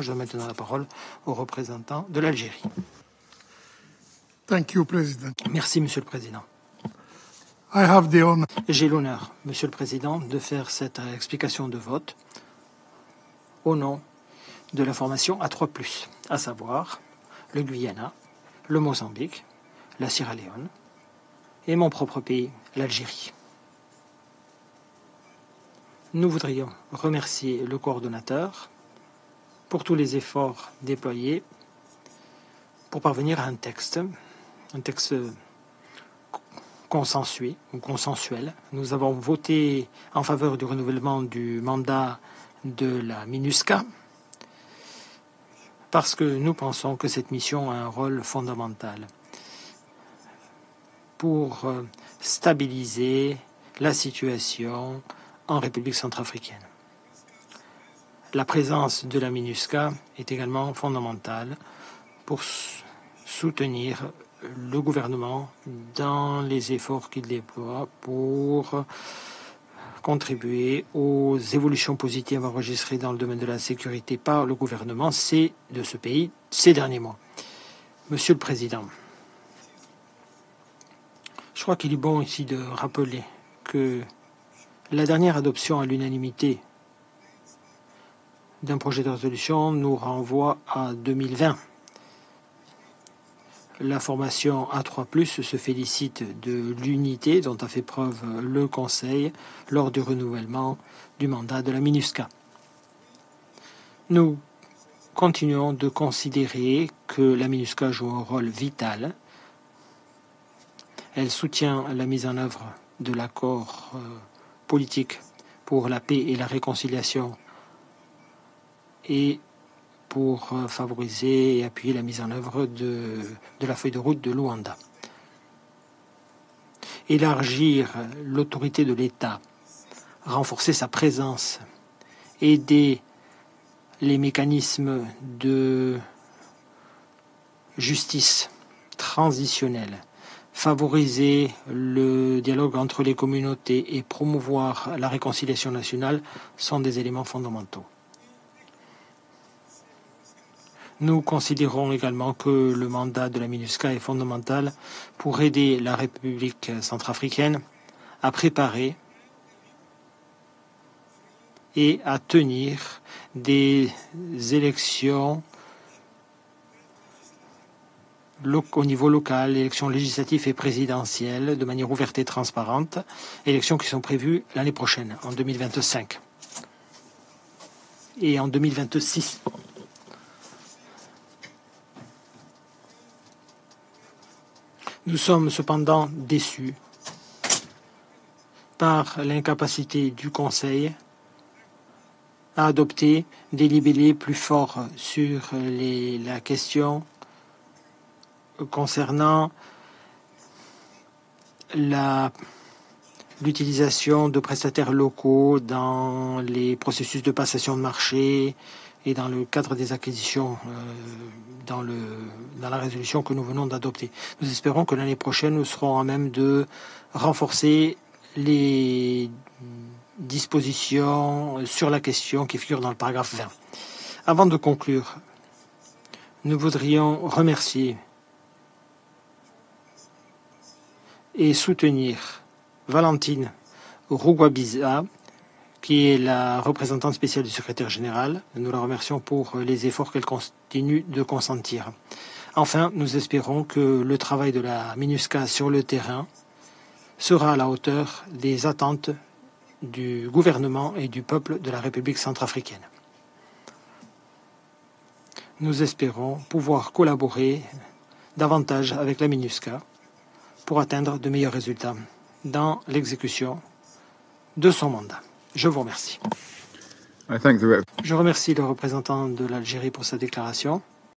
Je donne maintenant la parole au représentant de l'Algérie. Thank you, President. Merci, Monsieur le Président. I have the honor. J'ai l'honneur, Monsieur le Président, de faire cette explication de vote au nom de la formation A3+, à savoir le Guyana, le Mozambique, la Sierra Leone et mon propre pays, l'Algérie. Nous voudrions remercier le coordonnateur pour tous les efforts déployés pour parvenir à un texte consensué ou consensuel. Nous avons voté en faveur du renouvellement du mandat de la MINUSCA parce que nous pensons que cette mission a un rôle fondamental pour stabiliser la situation en République centrafricaine. La présence de la MINUSCA est également fondamentale pour soutenir le gouvernement dans les efforts qu'il déploie pour contribuer aux évolutions positives enregistrées dans le domaine de la sécurité par le gouvernement de ce pays ces derniers mois. Monsieur le Président, je crois qu'il est bon ici de rappeler que la dernière adoption à l'unanimité d'un projet de résolution nous renvoie à 2020. La formation A3+, se félicite de l'unité dont a fait preuve le Conseil lors du renouvellement du mandat de la MINUSCA. Nous continuons de considérer que la MINUSCA joue un rôle vital. Elle soutient la mise en œuvre de l'accord politique pour la paix et la réconciliation et pour favoriser et appuyer la mise en œuvre de la feuille de route de Luanda. Élargir l'autorité de l'État, renforcer sa présence, aider les mécanismes de justice transitionnelle, favoriser le dialogue entre les communautés et promouvoir la réconciliation nationale sont des éléments fondamentaux. Nous considérons également que le mandat de la MINUSCA est fondamental pour aider la République centrafricaine à préparer et à tenir des élections au niveau local, élections législatives et présidentielles de manière ouverte et transparente, élections qui sont prévues l'année prochaine, en 2025 et en 2026. Nous sommes cependant déçus par l'incapacité du Conseil à adopter des libellés plus forts sur la question concernant l'utilisation de prestataires locaux dans les processus de passation de marché et dans le cadre des acquisitions dans la résolution que nous venons d'adopter. Nous espérons que l'année prochaine, nous serons à même de renforcer les dispositions sur la question qui figurent dans le paragraphe 20. Avant de conclure, nous voudrions remercier et soutenir Valentine Rugwabiza, qui est la représentante spéciale du secrétaire général. Nous la remercions pour les efforts qu'elle continue de consentir. Enfin, nous espérons que le travail de la MINUSCA sur le terrain sera à la hauteur des attentes du gouvernement et du peuple de la République centrafricaine. Nous espérons pouvoir collaborer davantage avec la MINUSCA pour atteindre de meilleurs résultats dans l'exécution de son mandat. Je vous remercie. Je remercie le représentant de l'Algérie pour sa déclaration.